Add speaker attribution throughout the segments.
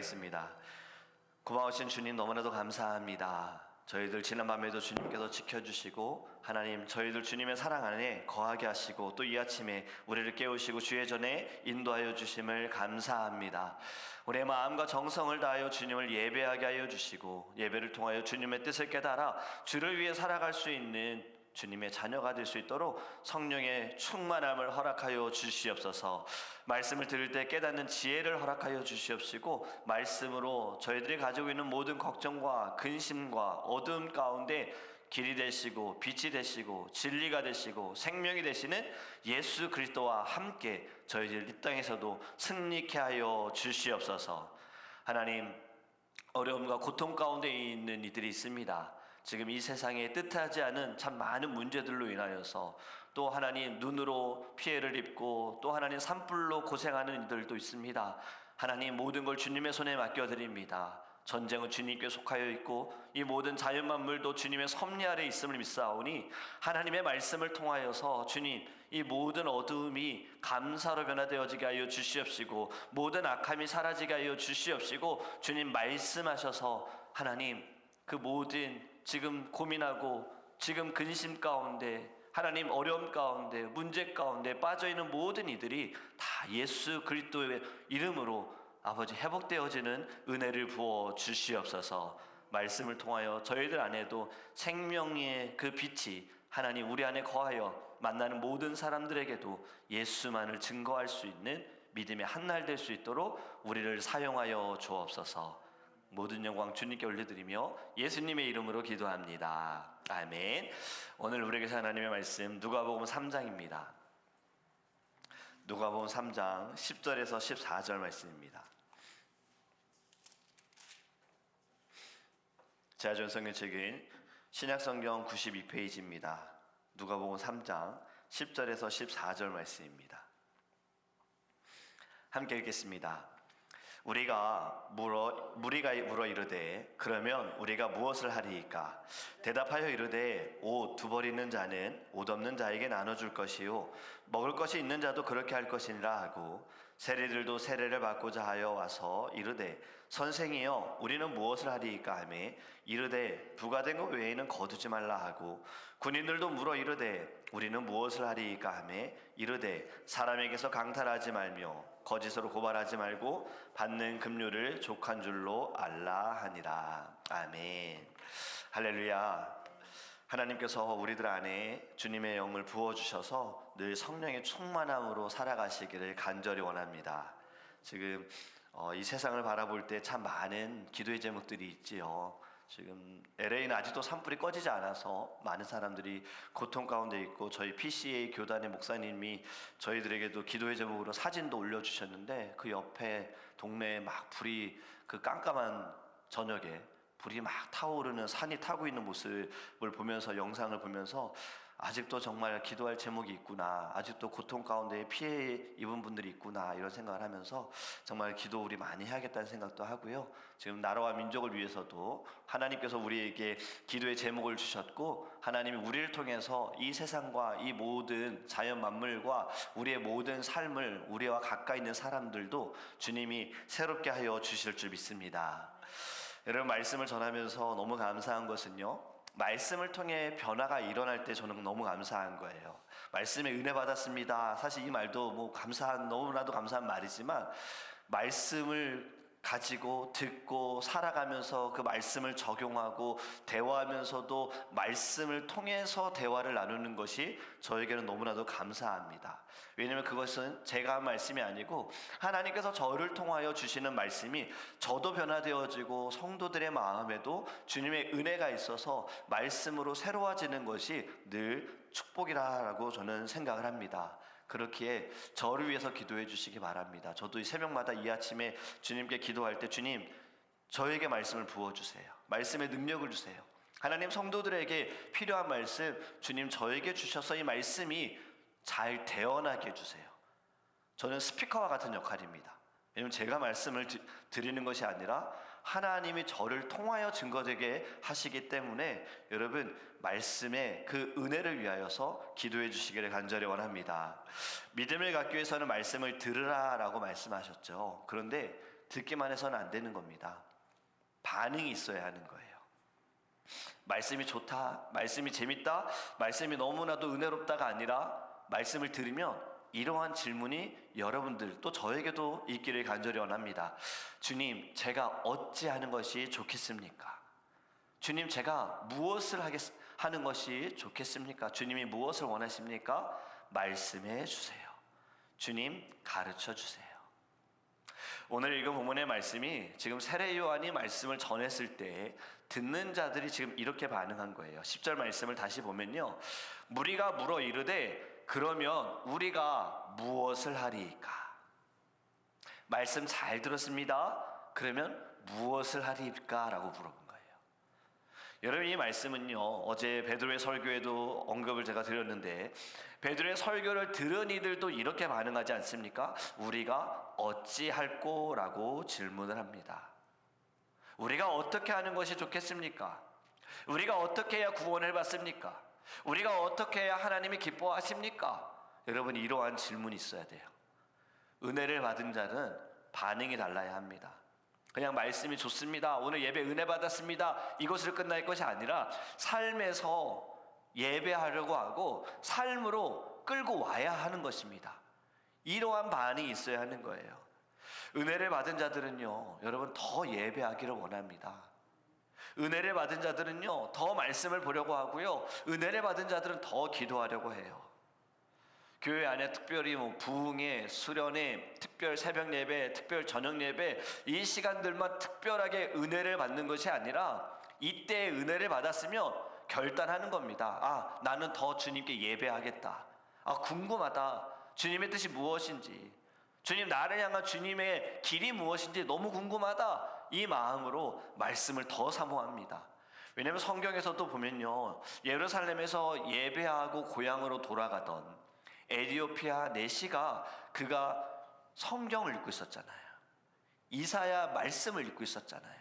Speaker 1: 있습니다. 고마우신 주님 너무나도 감사합니다. 저희들 지난밤에도 주님께서 지켜주시고 하나님 저희들 주님의 사랑 안에 거하게 하시고 또 이 아침에 우리를 깨우시고 주의 전에 인도하여 주심을 감사합니다. 우리의 마음과 정성을 다하여 주님을 예배하게 하여 주시고 예배를 통하여 주님의 뜻을 깨달아 주를 위해 살아갈 수 있는 주님의 자녀가 될 수 있도록 성령의 충만함을 허락하여 주시옵소서. 말씀을 들을 때 깨닫는 지혜를 허락하여 주시옵시고 말씀으로 저희들이 가지고 있는 모든 걱정과 근심과 어두움 가운데 길이 되시고 빛이 되시고 진리가 되시고 생명이 되시는 예수 그리스도와 함께 저희들 이 땅에서도 승리케 하여 주시옵소서. 하나님, 어려움과 고통 가운데 있는 이들이 있습니다. 지금 이 세상에 뜻하지 않은 참 많은 문제들로 인하여서 또 하나님 눈으로 피해를 입고 또 하나님 산불로 고생하는 이들도 있습니다. 하나님 모든 걸 주님의 손에 맡겨드립니다. 전쟁은 주님께 속하여 있고 이 모든 자연 만물도 주님의 섭리 아래 있음을 믿사오니 하나님의 말씀을 통하여서 주님 이 모든 어두움이 감사로 변화되어지게 하여 주시옵시고 모든 악함이 사라지게 하여 주시옵시고 주님 말씀하셔서 하나님 그 모든 지금 고민하고 지금 근심 가운데 하나님 어려움 가운데 문제 가운데 빠져있는 모든 이들이 다 예수 그리스도의 이름으로 아버지 회복되어지는 은혜를 부어 주시옵소서. 말씀을 통하여 저희들 안에도 생명의 그 빛이 하나님 우리 안에 거하여 만나는 모든 사람들에게도 예수만을 증거할 수 있는 믿음의 한날 될 수 있도록 우리를 사용하여 주옵소서. 모든 영광 주님께 올려드리며 예수님의 이름으로 기도합니다. 아멘. 오늘 우리에게 하나님의 말씀 누가복음 3장입니다. 누가복음 3장 10절에서 14절 말씀입니다. 제아전 성경책은 신약성경 92페이지입니다. 누가복음 3장 10절에서 14절 말씀입니다. 함께 읽겠습니다. 무리가 물어 이르되 그러면 우리가 무엇을 하리이까? 대답하여 이르되 옷 두 벌 있는 자는 옷 없는 자에게 나눠줄 것이요 먹을 것이 있는 자도 그렇게 할 것이니라 하고 세리들도 세례를 받고자 하여 와서 이르되 선생이여 우리는 무엇을 하리이까 하매 이르되 부과된 것 외에는 거두지 말라 하고 군인들도 물어 이르되 우리는 무엇을 하리이까 하매 이르되 사람에게서 강탈하지 말며 거짓으로 고발하지 말고 받는 급료를 족한 줄로 알라 하니라. 아멘. 할렐루야. 하나님께서 우리들 안에 주님의 영을 부어주셔서 늘 성령의 충만함으로 살아가시기를 간절히 원합니다. 지금 이 세상을 바라볼 때 참 많은 기도의 제목들이 있지요. 지금 LA는 아직도 산불이 꺼지지 않아서 많은 사람들이 고통 가운데 있고 저희 PCA 교단의 목사님이 저희들에게도 기도의 제목으로 사진도 올려주셨는데 그 옆에 동네에 막 불이 그 깜깜한 저녁에 불이 막 타오르는 산이 타고 있는 모습을 보면서 영상을 보면서 아직도 정말 기도할 제목이 있구나, 아직도 고통 가운데 피해 입은 분들이 있구나 이런 생각을 하면서 정말 기도 우리 많이 해야겠다는 생각도 하고요. 지금 나라와 민족을 위해서도 하나님께서 우리에게 기도의 제목을 주셨고 하나님이 우리를 통해서 이 세상과 이 모든 자연 만물과 우리의 모든 삶을 우리와 가까이 있는 사람들도 주님이 새롭게 하여 주실 줄 믿습니다. 여러분 말씀을 전하면서 너무 감사한 것은요, 말씀을 통해 변화가 일어날 때 저는 너무 감사한 거예요. 말씀에 은혜 받았습니다. 사실 이 말도 너무나도 감사한 말이지만 말씀을 가지고 듣고 살아가면서 그 말씀을 적용하고 대화하면서도 말씀을 통해서 대화를 나누는 것이 저에게는 너무나도 감사합니다. 왜냐하면 그것은 제가 한 말씀이 아니고 하나님께서 저를 통하여 주시는 말씀이 저도 변화되어지고 성도들의 마음에도 주님의 은혜가 있어서 말씀으로 새로워지는 것이 늘 축복이라고 저는 생각을 합니다. 그렇기에 저를 위해서 기도해 주시기 바랍니다. 저도 이 새벽마다 이 아침에 주님께 기도할 때 주님 저에게 말씀을 부어주세요. 말씀의 능력을 주세요. 하나님 성도들에게 필요한 말씀 주님 저에게 주셔서 이 말씀이 잘 대언하게 해주세요. 저는 스피커와 같은 역할입니다. 왜냐하면 제가 말씀을 드리는 것이 아니라 하나님이 저를 통하여 증거되게 하시기 때문에 여러분 말씀의 그 은혜를 위하여서 기도해 주시기를 간절히 원합니다. 믿음을 갖기 위해서는 말씀을 들으라 라고 말씀하셨죠. 그런데 듣기만 해서는 안 되는 겁니다. 반응이 있어야 하는 거예요. 말씀이 좋다, 말씀이 재밌다, 말씀이 너무나도 은혜롭다가 아니라 말씀을 들으면 이러한 질문이 여러분들 또 저에게도 있기를 간절히 원합니다. 주님, 제가 어찌하는 것이 좋겠습니까? 주님, 제가 무엇을 하는 것이 좋겠습니까? 주님이 무엇을 원하십니까? 말씀해 주세요. 주님, 가르쳐 주세요. 오늘 읽은 본문의 말씀이 지금 세례 요한이 말씀을 전했을 때 듣는 자들이 지금 이렇게 반응한 거예요. 10절 말씀을 다시 보면요, 무리가 물어 이르되 그러면 우리가 무엇을 하리이까? 말씀 잘 들었습니다. 그러면 무엇을 하리이까? 라고 물어본 거예요. 여러분, 이 말씀은요, 어제 베드로의 설교에도 언급을 제가 드렸는데, 베드로의 설교를 들은 이들도 이렇게 반응하지 않습니까? 우리가 어찌할꼬? 라고 질문을 합니다. 우리가 어떻게 하는 것이 좋겠습니까? 우리가 어떻게 해야 구원을 받습니까? 우리가 어떻게 해야 하나님이 기뻐하십니까? 여러분, 이러한 질문이 있어야 돼요. 은혜를 받은 자는 반응이 달라야 합니다. 그냥 말씀이 좋습니다, 오늘 예배 은혜 받았습니다, 이것으로 끝날 것이 아니라 삶에서 예배하려고 하고 삶으로 끌고 와야 하는 것입니다. 이러한 반응이 있어야 하는 거예요. 은혜를 받은 자들은요, 여러분, 더 예배하기를 원합니다. 은혜를 받은 자들은요, 더 말씀을 보려고 하고요, 은혜를 받은 자들은 더 기도하려고 해요. 교회 안에 특별히 부흥회, 수련회, 특별 새벽 예배, 특별 저녁 예배, 이 시간들만 특별하게 은혜를 받는 것이 아니라 이때 은혜를 받았으면 결단하는 겁니다. 나는 더 주님께 예배하겠다. 궁금하다. 주님의 뜻이 무엇인지, 주님, 나를 향한 주님의 길이 무엇인지 너무 궁금하다. 이 마음으로 말씀을 더 사모합니다. 왜냐하면 성경에서도 보면요, 예루살렘에서 예배하고 고향으로 돌아가던 에디오피아 내시가 그가 성경을 읽고 있었잖아요. 이사야 말씀을 읽고 있었잖아요.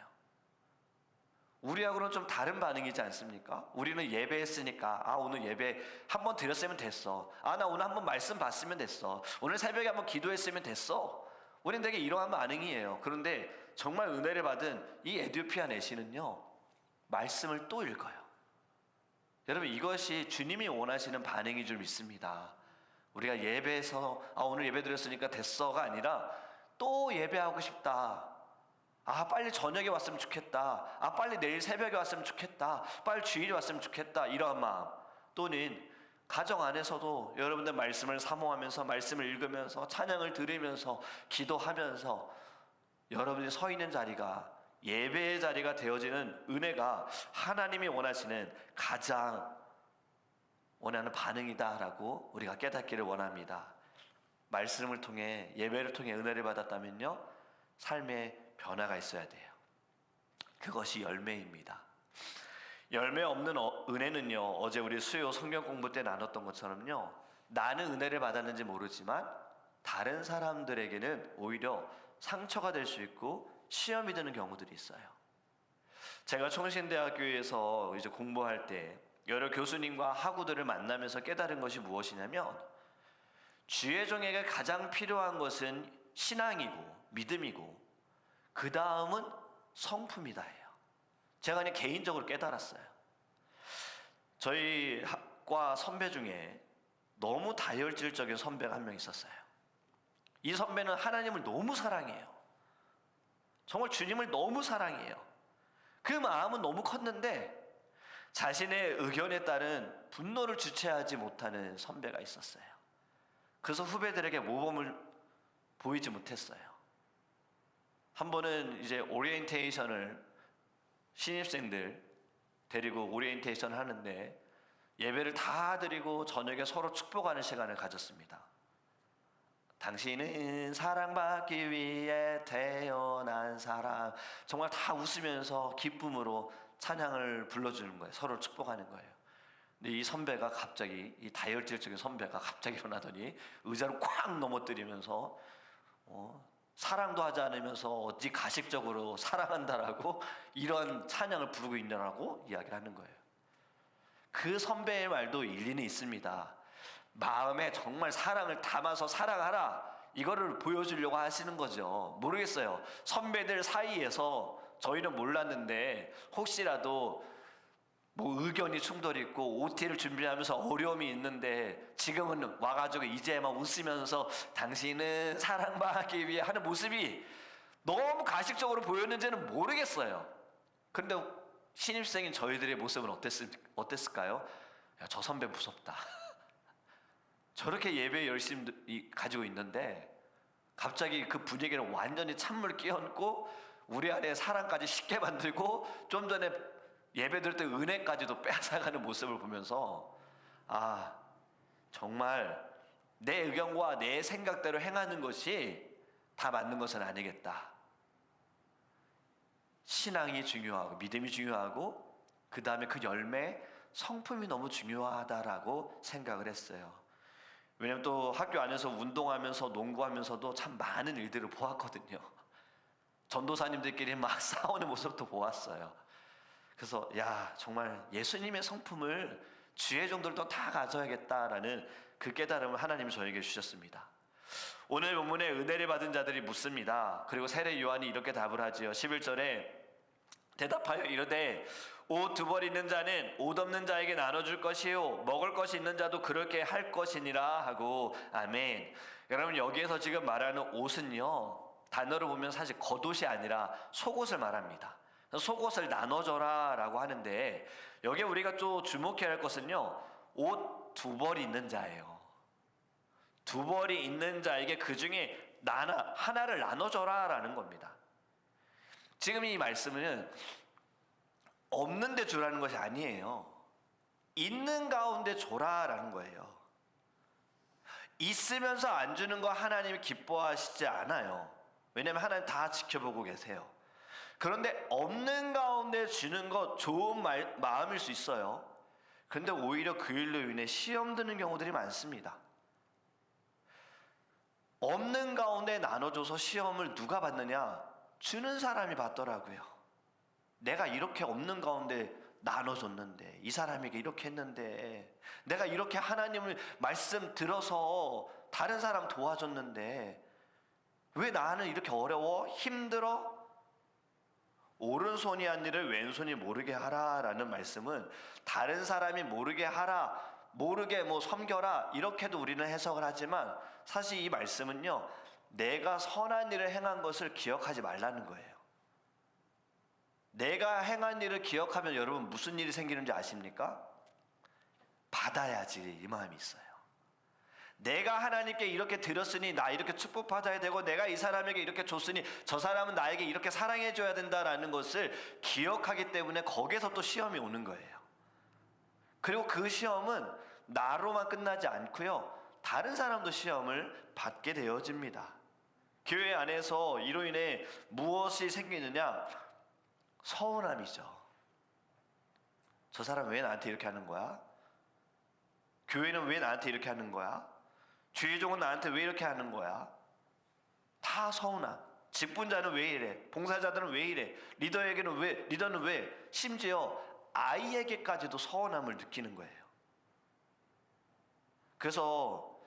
Speaker 1: 우리하고는 좀 다른 반응이지 않습니까? 우리는 예배했으니까 오늘 예배 한번 드렸으면 됐어. 나 오늘 한번 말씀 봤으면 됐어. 오늘 새벽에 한번 기도했으면 됐어. 우리는 되게 이러한 반응이에요. 그런데 정말 은혜를 받은 이 에디오피아 내시는요, 말씀을 또 읽어요. 여러분, 이것이 주님이 원하시는 반응인 줄 믿습니다. 우리가 예배에서 오늘 예배 드렸으니까 됐어가 아니라 또 예배하고 싶다. 빨리 저녁에 왔으면 좋겠다. 빨리 내일 새벽에 왔으면 좋겠다. 빨리 주일에 왔으면 좋겠다. 이러한 마음. 또는 가정 안에서도 여러분들 말씀을 사모하면서, 말씀을 읽으면서, 찬양을 들으면서, 기도하면서 여러분이 서 있는 자리가 예배의 자리가 되어지는 은혜가 하나님이 원하시는 가장 원하는 반응이다라고 우리가 깨닫기를 원합니다. 말씀을 통해, 예배를 통해 은혜를 받았다면요, 삶에 변화가 있어야 돼요. 그것이 열매입니다. 열매 없는 은혜는요, 어제 우리 수요 성경 공부 때 나눴던 것처럼요, 나는 은혜를 받았는지 모르지만 다른 사람들에게는 오히려 상처가 될 수 있고 시험이 되는 경우들이 있어요. 제가 총신대학교에서 이제 공부할 때 여러 교수님과 학우들을 만나면서 깨달은 것이 무엇이냐면, 주의 종에게 가장 필요한 것은 신앙이고 믿음이고 그 다음은 성품이다예요. 제가 그냥 개인적으로 깨달았어요. 저희 학과 선배 중에 너무 다혈질적인 선배가 한 명 있었어요. 이 선배는 하나님을 너무 사랑해요. 정말 주님을 너무 사랑해요. 그 마음은 너무 컸는데 자신의 의견에 따른 분노를 주체하지 못하는 선배가 있었어요. 그래서 후배들에게 모범을 보이지 못했어요. 한 번은 이제 오리엔테이션을, 신입생들 데리고 오리엔테이션 하는데 예배를 다 드리고 저녁에 서로 축복하는 시간을 가졌습니다. 당신은 사랑받기 위해 태어난 사람, 정말 다 웃으면서 기쁨으로 찬양을 불러주는 거예요. 서로 축복하는 거예요. 근데 이 선배가 갑자기, 이 다혈질적인 선배가 갑자기 일어나더니 의자를 쾅 넘어뜨리면서 사랑도 하지 않으면서 어찌 가식적으로 사랑한다라고 이런 찬양을 부르고 있냐라고 이야기를 하는 거예요. 그 선배의 말도 일리는 있습니다. 마음에 정말 사랑을 담아서 사랑하라,
Speaker 2: 이거를 보여주려고 하시는 거죠. 모르겠어요. 선배들 사이에서 저희는 몰랐는데 혹시라도 뭐 의견이 충돌이 있고 OT를 준비하면서 어려움이 있는데 지금은 와가지고 이제 막 웃으면서 당신은 사랑받기 위해 하는 모습이 너무 가식적으로 보였는지는 모르겠어요. 그런데 신입생인 저희들의 모습은 어땠을까요? 야, 저 선배 무섭다. 저렇게 예배 열심히 가지고 있는데 갑자기 그 분위기를 완전히 찬물 끼얹고 우리 안에 사랑까지 쉽게 만들고 좀 전에 예배 드릴 때 은혜까지도 빼앗아가는 모습을 보면서 아, 정말 내 의견과 내 생각대로 행하는 것이 다 맞는 것은 아니겠다. 신앙이 중요하고 믿음이 중요하고 그 다음에 그 열매 성품이 너무 중요하다라고 생각을 했어요. 왜냐면 또 학교 안에서 운동하면서 농구하면서도 참 많은 일들을 보았거든요. 전도사님들끼리 막 싸우는 모습도 보았어요. 그래서 야, 정말 예수님의 성품을 주의 종들도 다 가져야겠다라는 그 깨달음을 하나님이 저에게 주셨습니다. 오늘 본문에 은혜를 받은 자들이 묻습니다. 그리고 세례 요한이 이렇게 답을 하지요. 11절에 대답하여 이르되 옷 두 벌 있는 자는 옷 없는 자에게 나눠줄 것이요 먹을 것이 있는 자도 그렇게 할 것이니라 하고 아멘. 여러분, 여기에서 지금 말하는 옷은요, 단어로 보면 사실 겉옷이 아니라 속옷을 말합니다. 속옷을 나눠줘라 라고 하는데 여기에 우리가 또 주목해야 할 것은요, 옷 두 벌이 있는 자예요. 두 벌이 있는 자에게 그 중에 하나를 나눠줘라 라는 겁니다. 지금 이 말씀은 없는데 주라는 것이 아니에요. 있는 가운데 줘라라는 거예요. 있으면서 안 주는 거 하나님이 기뻐하시지 않아요. 왜냐하면 하나님 다 지켜보고 계세요. 그런데 없는 가운데 주는 거 좋은 마음일 수 있어요. 그런데 오히려 그 일로 인해 시험 드는 경우들이 많습니다. 없는 가운데 나눠줘서 시험을 누가 받느냐? 주는 사람이 받더라고요. 내가 이렇게 없는 가운데 나눠줬는데, 이 사람에게 이렇게 했는데, 내가 이렇게 하나님을 말씀 들어서 다른 사람 도와줬는데 왜 나는 이렇게 어려워? 힘들어? 오른손이 한 일을 왼손이 모르게 하라라는 말씀은 다른 사람이 모르게 하라, 모르게 뭐 섬겨라 이렇게도 우리는 해석을 하지만 사실 이 말씀은요, 내가 선한 일을 행한 것을 기억하지 말라는 거예요. 내가 행한 일을 기억하면 여러분 무슨 일이 생기는지 아십니까? 받아야지 이 마음이 있어요. 내가 하나님께 이렇게 드렸으니 나 이렇게 축복받아야 되고, 내가 이 사람에게 이렇게 줬으니 저 사람은 나에게 이렇게 사랑해줘야 된다라는 것을 기억하기 때문에 거기에서 또 시험이 오는 거예요. 그리고 그 시험은 나로만 끝나지 않고요, 다른 사람도 시험을 받게 되어집니다. 교회 안에서 이로 인해 무엇이 생기느냐? 서운함이죠. 저 사람 왜 나한테 이렇게 하는 거야? 교회는 왜 나한테 이렇게 하는 거야? 주의 종은 나한테 왜 이렇게 하는 거야? 다 서운함. 직분자는 왜 이래? 봉사자들은 왜 이래? 리더는 왜? 심지어 아이에게까지도 서운함을 느끼는 거예요. 그래서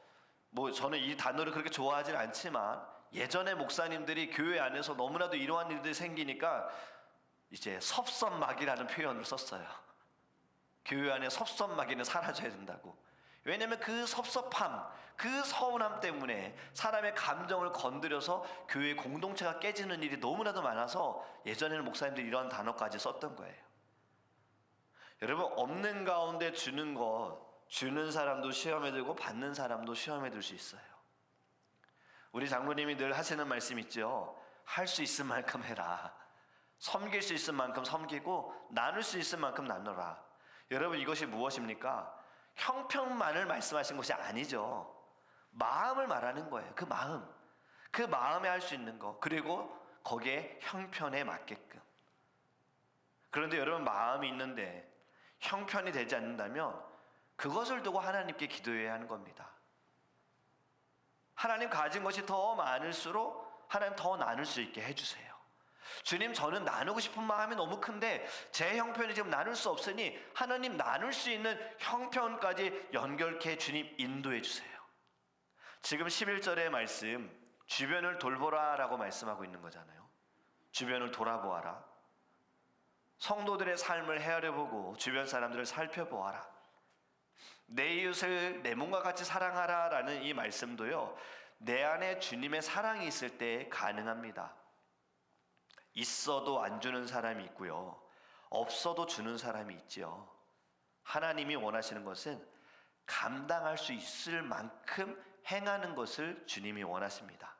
Speaker 2: 뭐 저는 이 단어를 그렇게 좋아하진 않지만 예전에 목사님들이 교회 안에서 너무나도 이러한 일들이 생기니까 이제 섭섭마귀라는 표현을 썼어요. 교회 안에 섭섭마귀는 사라져야 된다고. 왜냐하면 그 섭섭함, 그 서운함 때문에 사람의 감정을 건드려서 교회 공동체가 깨지는 일이 너무나도 많아서 예전에는 목사님들이 이런 단어까지 썼던 거예요. 여러분, 없는 가운데 주는 것, 주는 사람도 시험에 들고 받는 사람도 시험에 들 수 있어요. 우리 장로님이 늘 하시는 말씀 있죠. 할 수 있을 만큼 해라. 섬길 수 있을 만큼 섬기고 나눌 수 있을 만큼 나눠라. 여러분, 이것이 무엇입니까? 형편만을 말씀하신 것이 아니죠. 마음을 말하는 거예요. 그 마음에 할 수 있는 거, 그리고 거기에 형편에 맞게끔. 그런데 여러분, 마음이 있는데 형편이 되지 않는다면 그것을 두고 하나님께 기도해야 하는 겁니다. 하나님 가진 것이 더 많을수록 하나님 더 나눌 수 있게 해주세요. 주님, 저는 나누고 싶은 마음이 너무 큰데 제 형편이 지금 나눌 수 없으니 하나님 나눌 수 있는 형편까지 연결케 주님 인도해 주세요.
Speaker 1: 지금 11절의 말씀, 주변을 돌보라라고 말씀하고 있는 거잖아요. 주변을 돌아보아라. 성도들의 삶을 헤아려보고 주변 사람들을 살펴보아라. 내 이웃을 내 몸과 같이 사랑하라라는 이 말씀도요, 내 안에 주님의 사랑이 있을 때 가능합니다. 있어도 안 주는 사람이 있고요, 없어도 주는 사람이 있지요. 하나님이 원하시는 것은 감당할 수 있을 만큼 행하는 것을 주님이 원하십니다.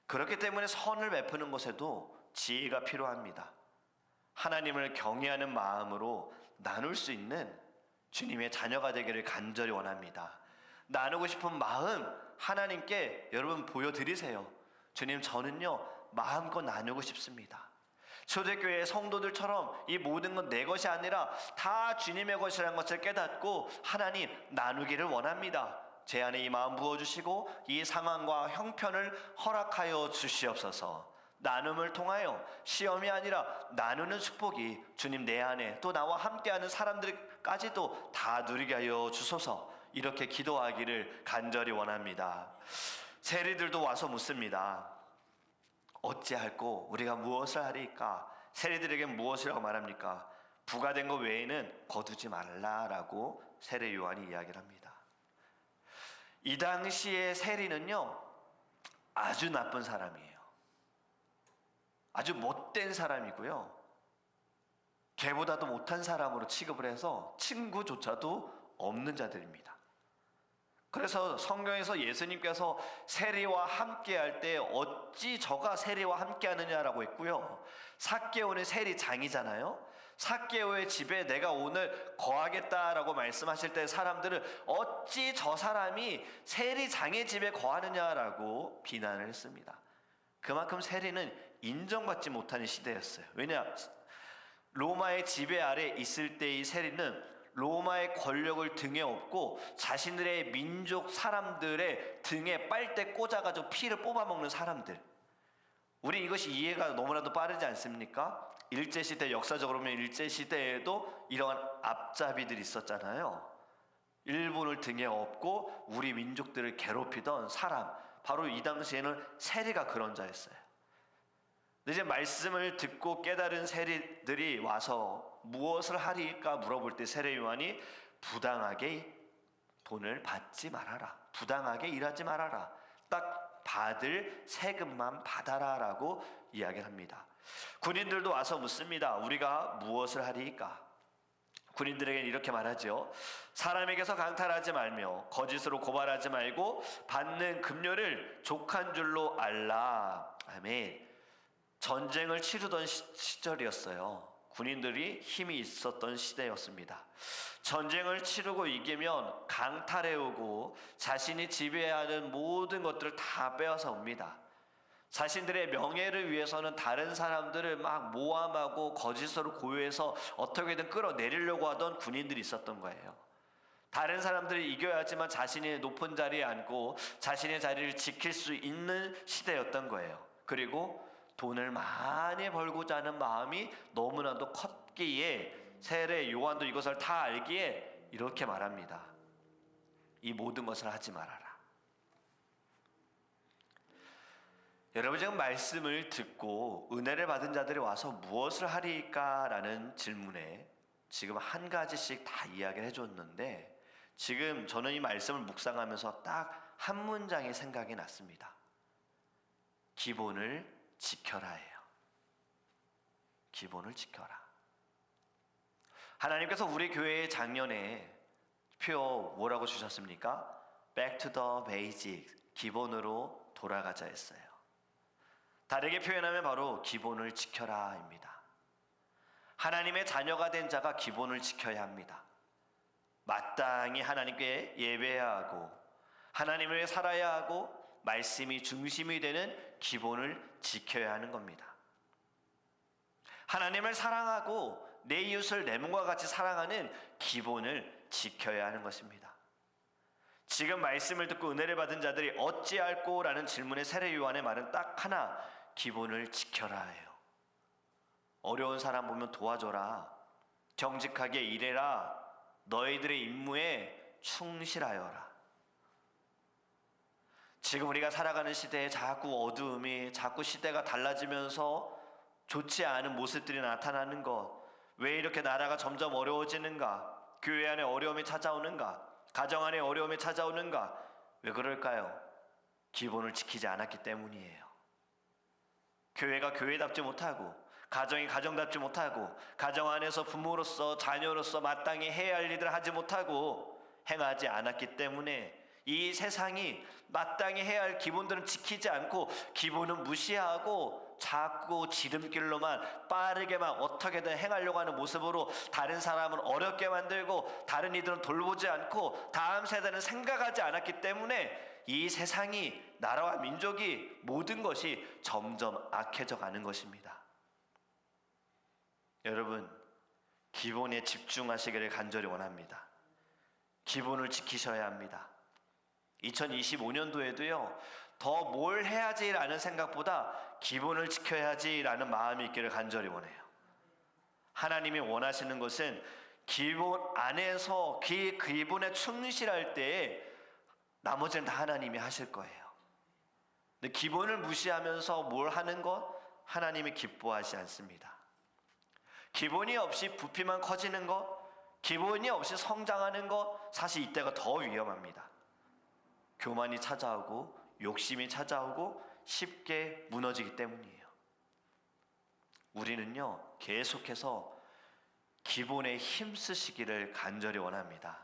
Speaker 1: 그렇기 때문에 선을 베푸는 것에도 지혜가 필요합니다. 하나님을 경외하는 마음으로 나눌 수 있는 주님의 자녀가 되기를 간절히 원합니다. 나누고 싶은 마음 하나님께 여러분 보여드리세요. 주님, 저는요 마음껏 나누고 싶습니다. 초대교회 성도들처럼 이 모든 건 내 것이 아니라 다 주님의 것이라는 것을 깨닫고 하나님 나누기를 원합니다. 제 안에 이 마음 부어주시고 이 상황과 형편을 허락하여 주시옵소서. 나눔을 통하여 시험이 아니라 나누는 축복이 주님 내 안에 또 나와 함께하는 사람들까지도 다 누리게 하여 주소서. 이렇게 기도하기를 간절히 원합니다. 세리들도 와서 묻습니다. 어찌할꼬 우리가 무엇을 하리까? 세리들에게 무엇이라고 말합니까? 부과된 것 외에는 거두지 말라라고 세례 요한이 이야기를 합니다. 이 당시의 세리는요 아주 나쁜 사람이에요. 아주 못된 사람이고요, 걔보다도 못한 사람으로 취급을 해서 친구조차도 없는 자들입니다. 그래서 성경에서 예수님께서 세리와 함께 할 때 어찌 저가 세리와 함께 하느냐라고 했고요, 삭개오는 세리장이잖아요. 삭개오의 집에 내가 오늘 거하겠다라고 말씀하실 때 사람들은 어찌 저 사람이 세리장의 집에 거하느냐라고 비난을 했습니다. 그만큼 세리는 인정받지 못하는 시대였어요. 왜냐, 로마의 지배 아래 있을 때의 세리는 로마의 권력을 등에 업고 자신들의 민족 사람들의 등에 빨대 꽂아가지고 피를 뽑아먹는 사람들. 우리 이것이 이해가 너무나도 빠르지 않습니까? 일제시대, 역사적으로 보면 일제시대에도 이러한 앞잡이들이 있었잖아요. 일본을 등에 업고 우리 민족들을 괴롭히던 사람, 바로 이 당시에는 세리가 그런 자였어요. 근데 이제 말씀을 듣고 깨달은 세리들이 와서 무엇을 하리까 물어볼 때 세례 요한이 부당하게 돈을 받지 말아라, 부당하게 일하지 말아라, 딱 받을 세금만 받아라라고 이야기를 합니다. 군인들도 와서 묻습니다. 우리가 무엇을 하리까? 군인들에게 이렇게 말하죠. 사람에게서 강탈하지 말며 거짓으로 고발하지 말고 받는 급료를 족한 줄로 알라. 아멘. 전쟁을 치르던 시절이었어요. 군인들이 힘이 있었던 시대였습니다. 전쟁을 치르고 이기면 강탈해오고 자신이 지배하는 모든 것들을 다 빼앗아 옵니다. 자신들의 명예를 위해서는 다른 사람들을 막 모함하고 거짓으로 고유해서 어떻게든 끌어내리려고 하던 군인들이 있었던 거예요. 다른 사람들을 이겨야지만 자신이 높은 자리에 앉고 자신의 자리를 지킬 수 있는 시대였던 거예요. 그리고 돈을 많이 벌고자 하는 마음이 너무나도 컸기에 세례 요한도 이것을 다 알기에 이렇게 말합니다. 이 모든 것을 하지 말아라. 여러분, 지금 말씀을 듣고 은혜를 받은 자들이 와서 무엇을 하리까? 라는 질문에 지금 한 가지씩 다 이야기를 해줬는데, 지금 저는 이 말씀을 묵상하면서 딱 한 문장이 생각이 났습니다. 기본을 지켜라예요. 기본을 지켜라. 하나님께서 우리 교회의 작년에 표 뭐라고 주셨습니까? Back to the basics. 기본으로 돌아가자 했어요. 다르게 표현하면 바로 기본을 지켜라입니다. 하나님의 자녀가 된 자가 기본을 지켜야 합니다. 마땅히 하나님께 예배해야 하고 하나님을 위해 살아야 하고 말씀이 중심이 되는 기본을 지켜야 하는 겁니다. 하나님을 사랑하고 내 이웃을 내 몸과 같이 사랑하는 기본을 지켜야 하는 것입니다. 지금 말씀을 듣고 은혜를 받은 자들이 어찌할꼬? 라는 질문에 세례 요한의 말은 딱 하나, 기본을 지켜라예요. 어려운 사람 보면 도와줘라. 정직하게 일해라. 너희들의 임무에 충실하여라.
Speaker 2: 지금 우리가 살아가는 시대에 자꾸 어두움이, 자꾸 시대가 달라지면서 좋지 않은 모습들이 나타나는 것, 왜 이렇게 나라가 점점 어려워지는가? 교회 안에 어려움이 찾아오는가? 가정 안에 어려움이 찾아오는가? 왜 그럴까요? 기본을 지키지 않았기 때문이에요. 교회가 교회답지 못하고, 가정이 가정답지 못하고, 가정 안에서 부모로서 자녀로서 마땅히 해야 할 일들을 하지 못하고 행하지 않았기 때문에 이 세상이 마땅히 해야 할 기본들은 지키지 않고 기본은 무시하고 자꾸 지름길로만 빠르게만 어떻게든 행하려고 하는 모습으로 다른 사람은 어렵게 만들고 다른 이들은 돌보지 않고 다음 세대는 생각하지 않았기 때문에 이 세상이, 나라와 민족이, 모든 것이 점점 악해져 가는 것입니다. 여러분, 기본에 집중하시기를 간절히 원합니다. 기본을 지키셔야 합니다. 2025년도에도요, 더 뭘 해야지라는 생각보다 기본을 지켜야지라는 마음이 있기를 간절히 원해요. 하나님이 원하시는 것은 기본 안에서 그 기본에 충실할 때에 나머지는 다 하나님이 하실 거예요. 근데 기본을 무시하면서 뭘 하는 것, 하나님이 기뻐하지 않습니다. 기본이 없이 부피만 커지는 것, 기본이 없이 성장하는 것, 사실 이때가 더 위험합니다. 교만이 찾아오고 욕심이 찾아오고 쉽게 무너지기 때문이에요. 우리는요, 계속해서 기본에 힘쓰시기를 간절히 원합니다.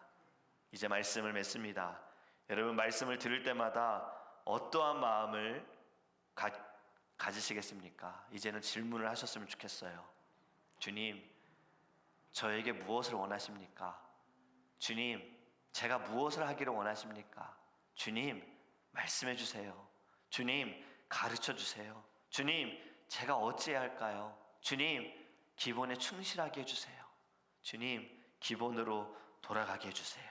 Speaker 2: 이제 말씀을 맺습니다. 여러분, 말씀을 들을 때마다 어떠한 마음을 가지시겠습니까? 이제는 질문을 하셨으면 좋겠어요. 주님, 저에게 무엇을 원하십니까? 주님, 제가 무엇을 하기를 원하십니까? 주님, 말씀해 주세요. 주님, 가르쳐 주세요. 주님, 제가 어찌해야 할까요? 주님, 기본에 충실하게 해주세요. 주님, 기본으로 돌아가게 해주세요.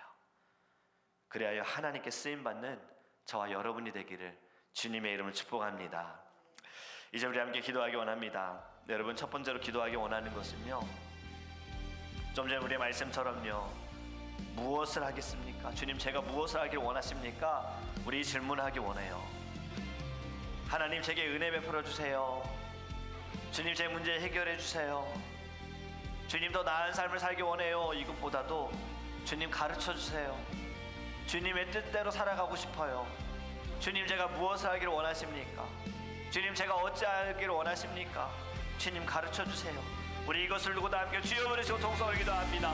Speaker 2: 그래야 하나님께 쓰임받는 저와 여러분이 되기를 주님의 이름을 축복합니다. 이제 우리 함께 기도하기 원합니다. 여러분, 첫 번째로 기도하기 원하는 것은요, 좀 전에 우리의 말씀처럼요, 무엇을 하겠습니까? 주님, 제가 무엇을 하길 원하십니까? 우리 질문하기 원해요. 하나님, 제게 은혜 베풀어 주세요. 주님, 제 문제 해결해 주세요. 주님, 더 나은 삶을 살기 원해요. 이것보다도 주님, 가르쳐 주세요. 주님의 뜻대로 살아가고 싶어요. 주님, 제가 무엇을 하기를 원하십니까? 주님, 제가 어찌하기를 원하십니까? 주님, 가르쳐 주세요. 우리 이것을 두고 다 함께 주여 부르시고 통성을 기도합니다.